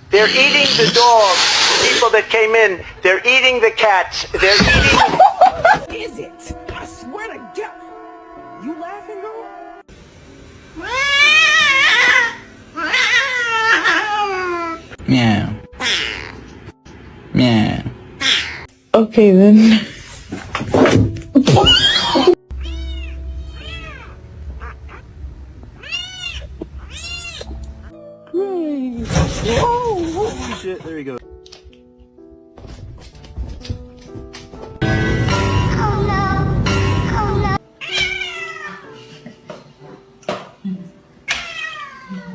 They're eating the dogs. People that came in, they're eating the cats. They're eating. Is it? I swear to God. You laughing, girl? Meow. Meow. Okay then. Great. Whoa, holy shit, there you go.